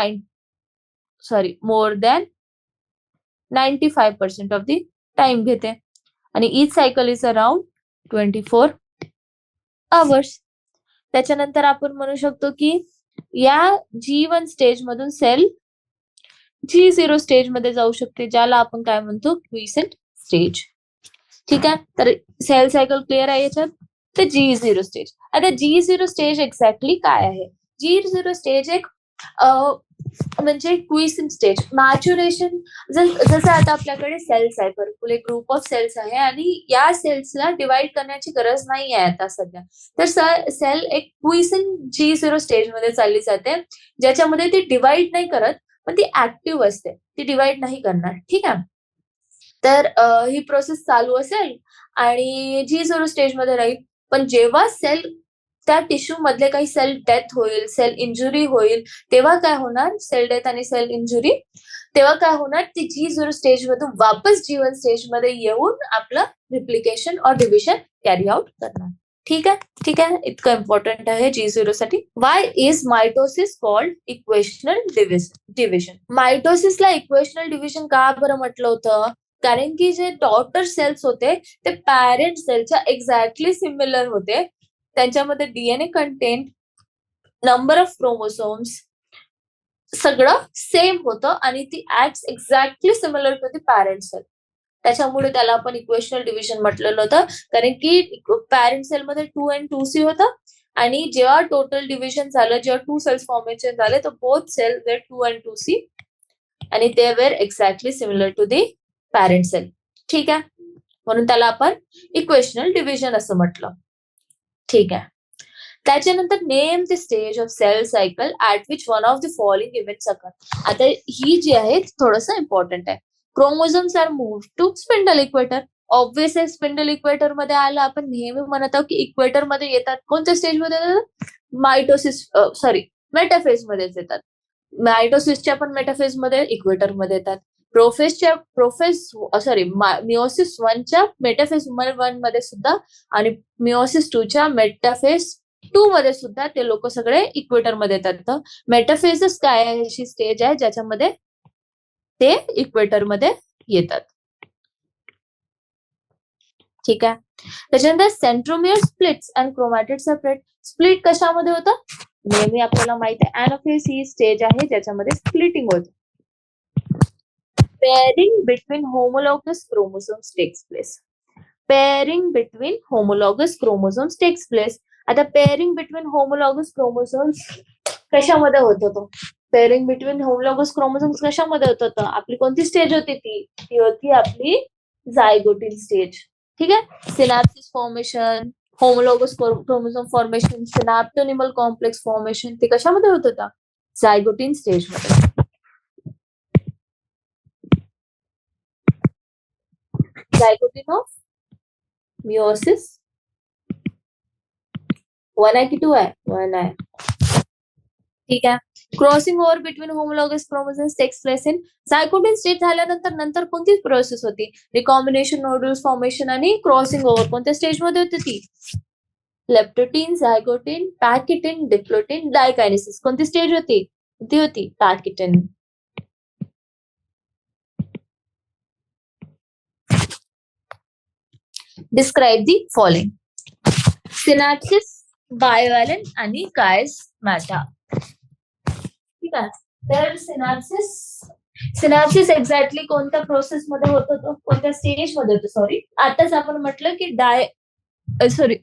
95% of the time घेते आणि each cycle is around 24 hours. त्याच्यानंतर आपण म्हणू शकतो की या G1 स्टेज मधून सेल G0 स्टेज मध्ये जाऊ शकते, ज्याला आपण काय म्हणतो? Quiescent stage. ठीक आहे. तर सेल सायकल क्लिअर आहे याच्यात. तर G0 स्टेज. आता G0 स्टेज एक्झॅक्टली काय आहे? G0 स्टेज एक म्हणजे क्विसेंट स्टेज, मॅच्युरेशन. जसं आता आपल्याकडे सेल्स आहे, भरपूर एक ग्रुप ऑफ सेल्स आहे आणि या सेल्सला डिवाइड करण्याची गरज नाही आहे आता सध्या. तर सेल एक क्विसेंट G0 स्टेज मध्ये चालली जाते, ज्याच्यामध्ये ती डिवाइड नाही करत, पण ती ऍक्टिव्ह असते, ती डिवाइड नाही करणार. ठीक आहे. तर ही प्रोसेस चालू असेल आणि G0 स्टेज मध्ये राहील. पण जेव्हा सेल त्या टिश्यू मधले काही सेल डेथ होईल, सेल इंजुरी होईल, तेव्हा काय होणार? सेल डेथ आणि सेल इंजुरी, तेव्हा काय होणार? ती G0 स्टेज मधून वापस G1 स्टेज मध्ये येऊन आपलं रिप्लिकेशन और डिव्हिजन कॅरी आउट करणार. ठीक आहे. ठीक आहे. इतकं इम्पॉर्टंट आहे G0 साठी. Why is mitosis called equational division? मायटोसिसला इक्वेशनल डिव्हिजन का बरं म्हटलं होतं? कारण की जे डॉटर सेल्स होते ते पॅरेंट सेलच्या एक्झॅक्टली सिमिलर होते. त्यांच्यामध्ये DNA content, number of chromosomes सगळं सेम होतं आणि ती acts exactly similar to the parent cell. त्याच्यामुळे त्याला आपण इक्वेशनल डिव्हिजन म्हटलेलं होतं. कारण की पॅरेंट सेल मध्ये 2 and 2C होतं आणि जेव्हा टोटल डिव्हिजन झालं, जेव्हा 2 सेल्स फॉर्मेशन झाले, तर both sale where 2 and 2C आणि ते were exactly similar to the parent cell. ठीक आहे. म्हणून त्याला आपण इक्वेशनल डिव्हिजन असं म्हटलं. ठीक आहे. त्याच्यानंतर name the stage of cell cycle at which one of the following events occur. आता ही जी आहे थोडंसं इम्पॉर्टंट आहे. Chromosomes are move to spindle equator. Obvious आहे, स्पिंडल इक्वेटर मध्ये आलं. आपण नेहमी म्हणत आहोत की इक्वेटर मध्ये येतात. कोणत्या स्टेज मध्ये येतात? मेटाफेज मध्येच येतात. मायटोसिसच्या पण मेटाफेज मध्ये, इक्वेटर मध्ये येतात. मिओसिस 1च्या मेटाफेज 1 मध्ये सुद्धा आणि मिओसिस 2च्या मेटाफेज 2 मध्ये सुद्धा ते लोक सगळे इक्वेटर मध्ये येतात. मेटाफेजच काय आहे? अशी स्टेज आहे ज्याच्यामध्ये ते इक्वेटर मध्ये येतात. ठीक आहे. त्याच्यानंतर centromere splits and chromatid separate. Split कशामध्ये होतं? नेहमी आपल्याला माहिती आहे एनाफेज ही स्टेज आहे ज्याच्यामध्ये स्प्लिटिंग होतं. Pairing between homologous chromosomes takes place. Pairing between homologous chromosomes takes place. आता pairing between homologous chromosomes कशामध्ये होत होतं? Pairing between homologous chromosomes कशामध्ये होत होतं? आपली कोणती स्टेज होती ती होती आपली झायगोटिन स्टेज. ठीक आहे. Synapsis formation, homologous chromosome formation, synaptonemal complex formation, ते कशामध्ये होत होता? झायगोटिन स्टेज मध्ये. झायगोटिन ऑफ मिओसिस 1 आहे की 2 आहे? 1 आहे. ठीक आहे. Crossing over between homologous chromosomes takes place in zygotene stage झाल्यानंतर नंतर कोणती प्रोसेस होती? रिकॉम्बिनेशन, नोड्यूल्स फॉर्मेशन आणि क्रॉसिंग ओव्हर कोणत्या स्टेज मध्ये होती ती? Leptotene, zygotene, pachytene, diplotene, diakinesis. कोणती स्टेज होती? ती होती पॅकिटिन. Describe the following. सिनॅप्सिस, बायोव्हॅलेंट आणि कायस्मॅटा. ठीक आहे. तर सिनॅप्सिस एक्झॅक्टली कोणत्या प्रोसेस मध्ये होत होतं, कोणत्या स्टेज मध्ये होतं, सॉरी. आताच आपण म्हटलं की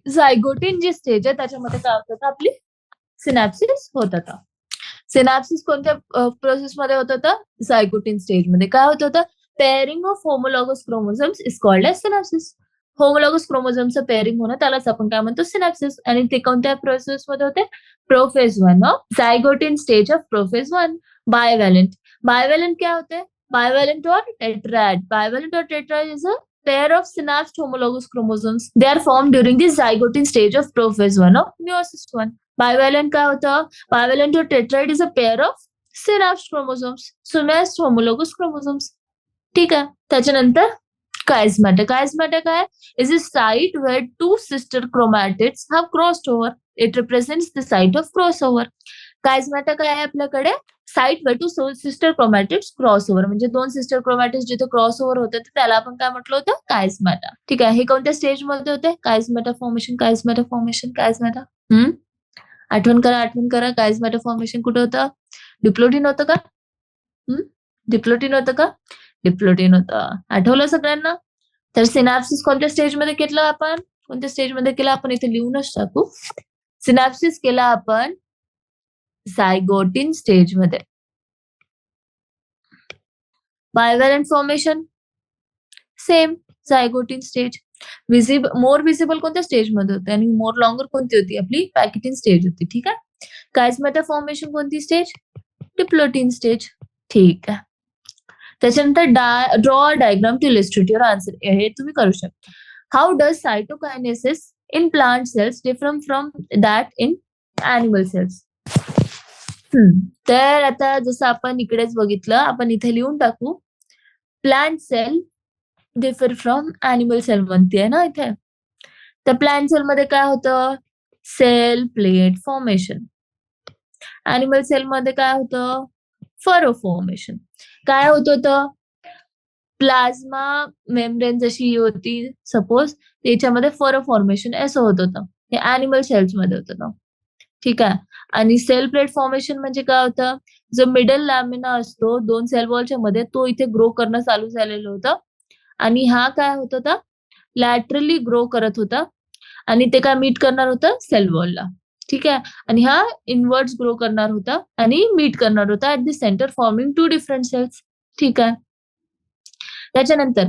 झायगोटीन जी स्टेज आहे त्याच्यामध्ये काय होत होतं, आपली सिनॅप्सिस होत होता. सिनॅप्सिस कोणत्या प्रोसेस मध्ये होत होतं? झायगोटीन स्टेज मध्ये. काय होत होतं? Pairing of homologous chromosomes is called as synapsis. Homologous क्रोमोझोमचं पेअरिंग होणं त्यालाच आपण काय म्हणतो? सिनॅप्सिस. आणि ते कोणत्या प्रोसेस मध्ये होते? Prophase 1 of zygotene stage of prophase 1. Bivalent. Bivalent क्या होते हैं? बायोव्हॅलेंट और टेट्राड. बायोव्हॅलेंट और tetrad is a pair of synapsed homologous chromosomes. They are formed during the zygotic stage of prophase 1 of meiosis 1. Bivalent काय होतं? Bivalent or tetrad is a pair of synapsed chromosomes, synapsed homologous chromosomes. ठीक आहे. त्याच्यानंतर chiasmata. Chiasmata काय? Is a site where two sister chromatids have crossed over. It represents the site of crossover. Chiasmata काय आहे आपल्याकडे? साइट वर two sister chromatids cross over. म्हणजे दोन सिस्टर क्रोमॅटिड्स जिथे क्रॉस ओव्हर होते त्याला आपण काय म्हटलं होतं? कायस्मॅटा. ठीक आहे. हे कोणत्या स्टेज मध्ये होते? कायस्मॅटा फॉर्मेशन, कायस्मॅटा फॉर्मेशन, कायस्मॅटा. आठवण करा. कायस्मॅटा फॉर्मेशन कुठे होतं? डिप्लोटीन होतं का? डिप्लोटीन होतं का? डिप्लोटीन होतं. आठवलं सगळ्यांना? तर सिनॅप्सिस कोणत्या स्टेज मध्ये केलं आपण? कोणत्या स्टेज मध्ये केलं आपण? इथे लिहूनच टाकू. सिनॅप्सिस केला आपण झायगोटीन स्टेज मध्ये. Bivalent formation same zygotene stage. More visible कोणत्या स्टेज मध्ये होते आणि मोर लॉंगर कोणती होती? आपली पॅकिटिन स्टेज होती. ठीक आहे. कायस्मॅटा फॉर्मेशन कोणती स्टेज? Diplotene stage. ठीक आहे. त्याच्यानंतर draw diagram to illustrate your answer. हे तुम्ही करू शकता. How does cytokinesis in plant cells different from that in animal cells? तर आता जसं आपण इकडेच बघितलं, आपण इथे लिहून टाकू. Plant cell differ from animal cell म्हणते ना इथे. तर प्लांट सेल मध्ये काय होतं? Cell plate formation. Animal cell मध्ये काय होतं? Furrow formation. काय होत होतं? प्लाझ्मा मेम्ब्रेन जशी होती सपोज, त्याच्यामध्ये फरो फॉर्मेशन असं होत होतं. हे ॲनिमल सेल्स मध्ये होत होतं. ठीक आहे. आणि सेल प्लेट फॉर्मेशन म्हणजे काय होतं? जो मिडल लॅमिना असतो दोन सेल वॉलच्या मध्ये, तो इथे ग्रो करणं चालू झालेलं होतं. आणि हा काय होत होता? लॅटरली ग्रो करत होता आणि ते काय मीट करणार होतं? सेल वॉलला. ठीक आहे. आणि हा इनवर्ड्स ग्रो करणार होता आणि मीट करणार होता at the centre forming two different cells. ठीक आहे. त्याच्यानंतर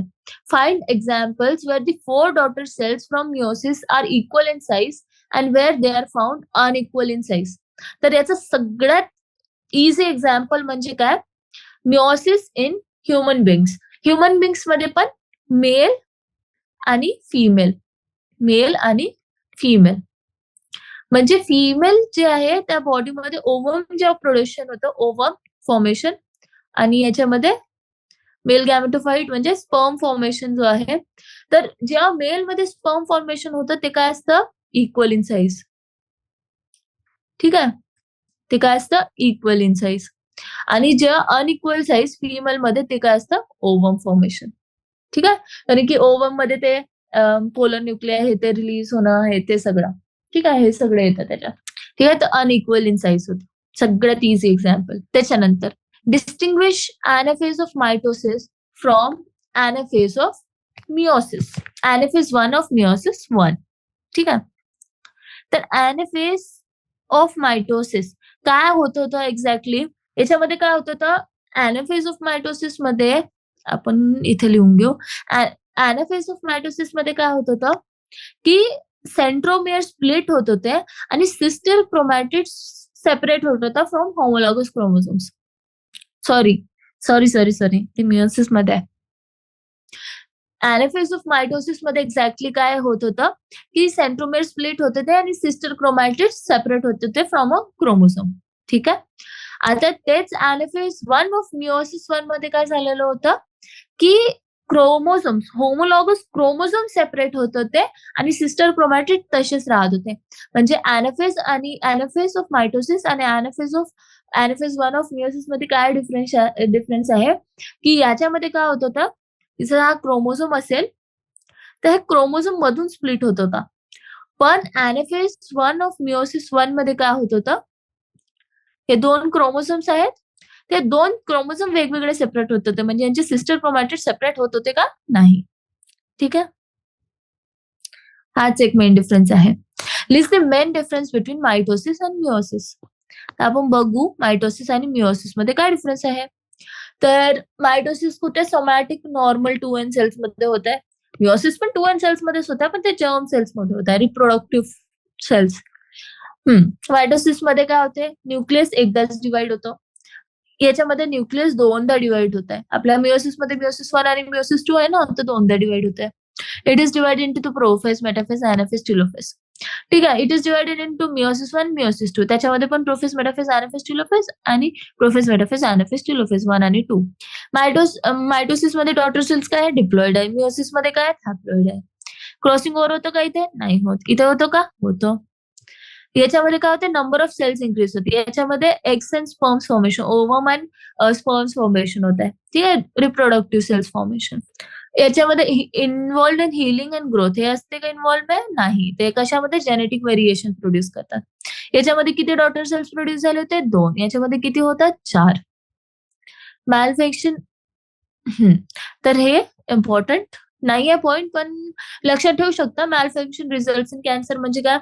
find examples where the 4 daughter cells from meiosis are equal in size and where they are found unequal in size. तर याचं सगळ्यात इझी एक्झाम्पल म्हणजे काय? Meiosis in human beings. Human beings मध्ये पण मेल आणि फिमेल. मेल आणि फिमेल. म्हणजे फिमेल जे आहे त्या बॉडीमध्ये ओवम जेव्हा प्रोडक्शन होतं, ओवम फॉर्मेशन, आणि याच्यामध्ये मेल गॅमेटोफाइट म्हणजे स्पर्म फॉर्मेशन जो आहे. तर जेव्हा मेल मध्ये स्पर्म फॉर्मेशन होतं ते काय असतं? Equal in size. ठीक आहे. ते काय असतं? Equal in size. आणि जेव्हा अनइक्वल साइज फिमेल मध्ये ते काय असतं? Ovum formation. ठीक आहे. कारण की ओवम मध्ये ते पोलर न्यूक्लियर हे ते रिलीज होणं हे ते सगळं. ठीक आहे. हे सगळं येतं त्याच्यात. ठीक आहे. तर अनइक्वल इन साइज होतं. सगळ्यात इझी एक्झाम्पल. त्याच्यानंतर distinguish anaphase of mitosis from anaphase of meiosis. Anaphase 1 of meiosis 1. ठीक आहे. तर ॲनाफेज ऑफ मायटोसिस काय होत होतं एक्झॅक्टली? याच्यामध्ये काय होत होतं? ॲनाफेज ऑफ मायटोसिस मध्ये आपण इथे लिहून घेऊ. ॲनाफेज ऑफ मायटोसिस मध्ये काय होत होतं? की सेंट्रोमियर स्प्लिट होत होते आणि सिस्टर क्रोमॅटिड्स सेपरेट होत होता फ्रॉम होमोलॉगस क्रोमोझोम्स. सॉरी. ते मियोसिस मध्ये आहे. ॲनाफेज ऑफ मायटोसिस मध्ये एक्झॅक्टली काय होत होतं? की सेंट्रोमियर स्प्लिट होत होते आणि सिस्टर क्रोमॅटिड्स सेपरेट होत होते फ्रॉम अ क्रोमोझोम. ठीक आहे. आता तेच ॲनाफेज 1 ऑफ मियोसिस 1 मध्ये काय झालेलं होतं? की क्रोमोझोम्स, होमोलॉगस क्रोमोझोम सेपरेट होत होते आणि सिस्टर क्रोमॅटिड तसेच राहत होते. म्हणजे ॲनाफेज ऑफ मायटोसिस आणि ॲनाफेज 1 ऑफ मिओसिस मध्ये काय डिफरन्स आहे, की याच्यामध्ये काय होत होतं, जर हा क्रोमोझोम असेल, तर हे क्रोमोझोम मधून स्प्लिट होत होता. पण ॲनाफेज 1 ऑफ मिओसिस 1 मध्ये काय होत होतं, हे 2 क्रोमोझोम्स आहेत, ते 2 क्रोमोझोम वेगवेगळे सेपरेट होत होते. म्हणजे यांचे सिस्टर क्रोमॅटिड सेपरेट होत होते का? नाही. ठीक आहे. हाच एक मेन डिफरन्स आहे. List the main difference between mitosis आणि मिओसिस. तर आपण बघू मायटोसिस आणि मिओसिस मध्ये काय डिफरन्स आहे. तर मायटोसिस कुठे सोमॅटिक नॉर्मल 2N सेल्स मध्ये होत आहे. मिओसिस पण 2N सेल्स मध्येच होत आहे, पण ते जर्म सेल्स मध्ये होत आहे, रिप्रोडक्टिव्ह सेल्स. मायटोसिस मध्ये काय होते, न्यूक्लियस एकदाच डिवाइड होतं. याच्यामध्ये न्यूक्लियस दोनदा डिवाइड होत आहे. आपल्या मिओसिस मध्ये मिओसिस 1 आणि मिओसिस 2 आहे ना, तर दोनदा डिवाइड होत आहे. It is divided into the prophase, metaphase, anaphase, telophase. ठीक आहे. It is divided into meiosis 1, meiosis 2. त्याच्यामध्ये पण प्रोफेज, मेटाफेज, एनाफेज, टेलोफेज आणि प्रोफेज, मेटाफेज, एनाफेज, टेलोफेज 1 आणि 2. मायटोसिस मध्ये डॉटर सेल्स काय आहे, डिप्लॉइड आहे. मिओसिस मध्ये काय आहे, हॅप्लॉइड आहे. क्रॉसिंग ओव्हर होतं का इथे? नाही होत. इथे होतं का? होतं. याच्यामध्ये काय होते, नंबर ऑफ सेल्स इन्क्रीज होते. याच्यामध्ये eggs and sperms formation, ovum and sperms formation होत आहे. ठीक आहे, रिप्रोडक्टिव्ह सेल्स फॉर्मेशन. याच्यामध्ये involved in healing and growth हे असते का इन्व्हॉल्व आहे? नाही. ते कशामध्ये जेनेटिक व्हेरिएशन प्रोड्यूस करतात. याच्यामध्ये किती डॉटर सेल्स प्रोड्यूस झाले होते? 2. याच्यामध्ये किती होतात? 4. मॅल्फंक्शन तर हे इम्पॉर्टंट नाहीये पॉइंट, पण लक्षात ठेवू शकता. मॅल्फंक्शन रिझल्ट्स इन कॅन्सर म्हणजे काय?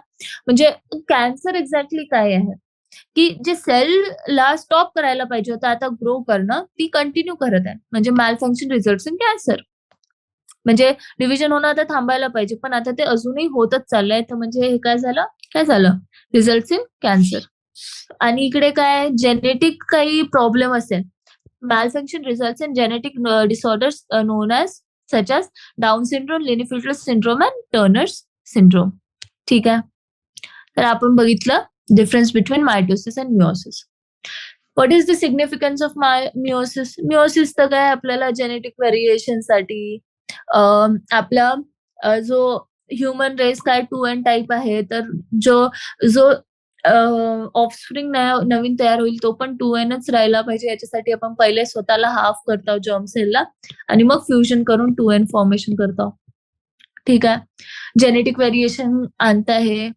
म्हणजे कॅन्सर एक्झॅक्टली काय आहे? की जे सेलला स्टॉप करायला पाहिजे होतं आता ग्रो करणं, ती कंटिन्यू करत आहे. म्हणजे मॅल्फंक्शन रिझल्ट्स इन कॅन्सर. म्हणजे डिव्हिजन होणं आता थांबायला पाहिजे, पण आता ते अजूनही होतच चाललंय. तर म्हणजे हे काय झालं? काय झालं? Results in cancer. आणि इकडे काय जेनेटिक काही प्रॉब्लेम असेल, malfunction results in genetic disorders known as such as Down syndrome, Klinefelter syndrome and Turner's syndrome. ठीक आहे. तर आपण बघितलं difference between mitosis and meiosis. What is the significance of meiosis? Meiosis तर काय आपल्याला जेनेटिक व्हेरिएशन साठी आपला जो ह्युमन रेस काय 2N टाइप आहे, तर जो जो ऑफस्प्रिंग नवीन तयार होईल तो पण 2Nच राहिला पाहिजे. याच्यासाठी आपण पहिले स्वतःला हाफ करतो जर्म सेलला आणि मग फ्युजन करून 2N फॉर्मेशन करतो. ठीक आहे. जेनेटिक व्हेरिएशन आणता हे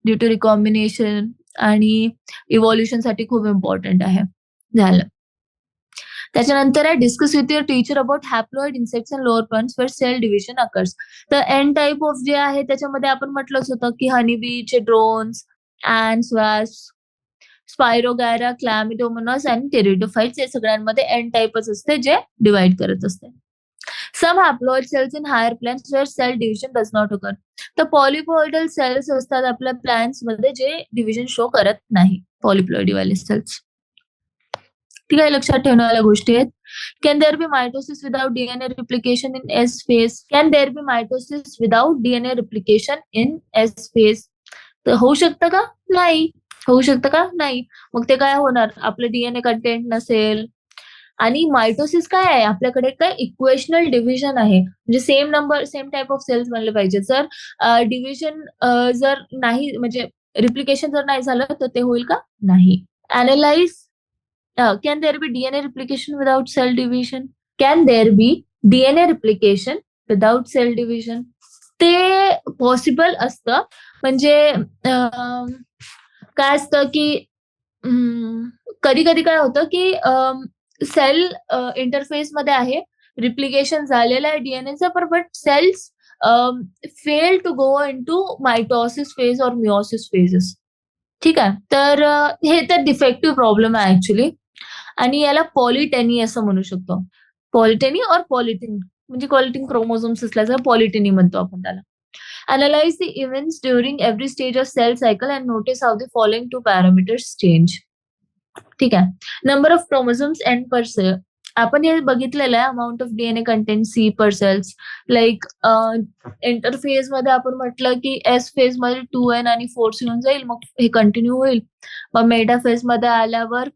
ड्यू टू रिकॉम्बिनेशन आणि इव्हॉल्युशन साठी खूप इम्पॉर्टंट आहे. झालं. त्याच्यानंतर आहे discuss with your teacher about haploid insects and lower plants where cell division occurs. तर एन टाइप ऑफ जे आहे त्याच्यामध्ये आपण म्हटलंच होतं की हनीबीचे ड्रोन्स, ॲन्ड्स, वास्प, स्पायरोगॅरा, क्लॅमिडोमोनास आणि टेरिडोफाइट्स या सगळ्यांमध्ये एन टाइपच असते जे डिवाइड करत असते. Some haploid cells in higher plants where cell division does not occur. तर पॉलिप्लॉइडल सेल्स असतात आपल्या प्लांट्स मध्ये जे डिव्हिजन शो करत नाही. पॉलिप्लॉइडवाले सेल्स. ठीक आहे, लक्षात ठेवण्याच्या गोष्टी आहेत. Can there be mitosis without DNA replication in S phase? Can there be mitosis without DNA replication in S phase? तर होऊ शकतं का? नाही. होऊ शकतं का? नाही. मग ते काय होणार? आपलं डीएनए कंटेंट नसेल. आणि मायटोसिस काय आहे? आपल्याकडे काय इक्वेशनल डिव्हिजन आहे. म्हणजे सेम टाइप ऑफ सेल्स बनले पाहिजे. जर डिव्हिजन जर नाही म्हणजे रिप्लिकेशन जर नाही झालं तर ते होईल का? नाही. Analyse can there be DNA replication without cell division? Can there be DNA replication without cell division? ते पॉसिबल असतं. म्हणजे काय असतं की कधी कधी काय होतं की सेल इंटरफेस मध्ये आहे, रिप्लिकेशन झालेलं आहे डीएनएचं, but cells fail to go into mitosis phase और मिओसिस फेजेस. ठीक आहे. तर हे तर डिफेक्टिव्ह प्रॉब्लेम आहे ऍक्च्युली. आणि याला पॉलिटेनी असं म्हणू शकतो. पॉलिटेनी और पॉलिटिन म्हणजे क्वालिटिन क्रोमोझोम्स असल्याचं पॉलिटेनी म्हणतो आपण त्याला. Analyse the events during every stage of cell cycle and notice how the following 2 parameters change. ठीक आहे. Number of chromosomes N per cell. आपण हे बघितलेलं आहे, amount of DNA content C per cells. Like interphase मध्ये आपण म्हटलं की एस फेज मध्ये 2N आणि 4 येऊन जाईल, मग हे कंटिन्यू होईल. मग मेटाफेज मध्ये आल्यावर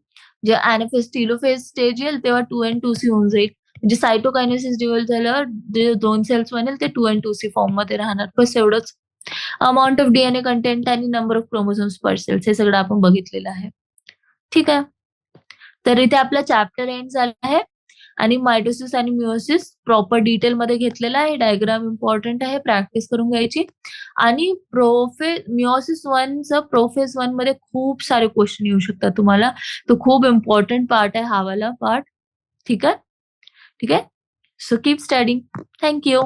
जे ॲनाफेज टेलोफेज स्टेज येईल तेव्हा 2N 2C होऊन जाईल. म्हणजे सायटोकायनेसिस डेव्हलप झाल्यावर जे 2 सेल्स बनेल ते 2 and 2C फॉर्ममध्ये राहणार. बस एवढंच. अमाउंट ऑफ DNA कंटेंट आणि number of chromosomes per cells हे सगळं आपण बघितलेलं आहे. ठीक आहे. तर इथे आपला चॅप्टर एंड झाला आहे आणि मायटोसिस आणि मिओसिस प्रॉपर डिटेलमध्ये घेतलेला आहे. डायग्राम इम्पॉर्टंट आहे, प्रॅक्टिस करून घ्यायची. आणि मिओसिस 1चं प्रोफेज 1 मध्ये खूप सारे क्वेश्चन येऊ शकतात तुम्हाला. तो खूप इम्पॉर्टंट पार्ट आहे हा वाला पार्ट. ठीक आहे? ठीक आहे? So keep studying. Thank you.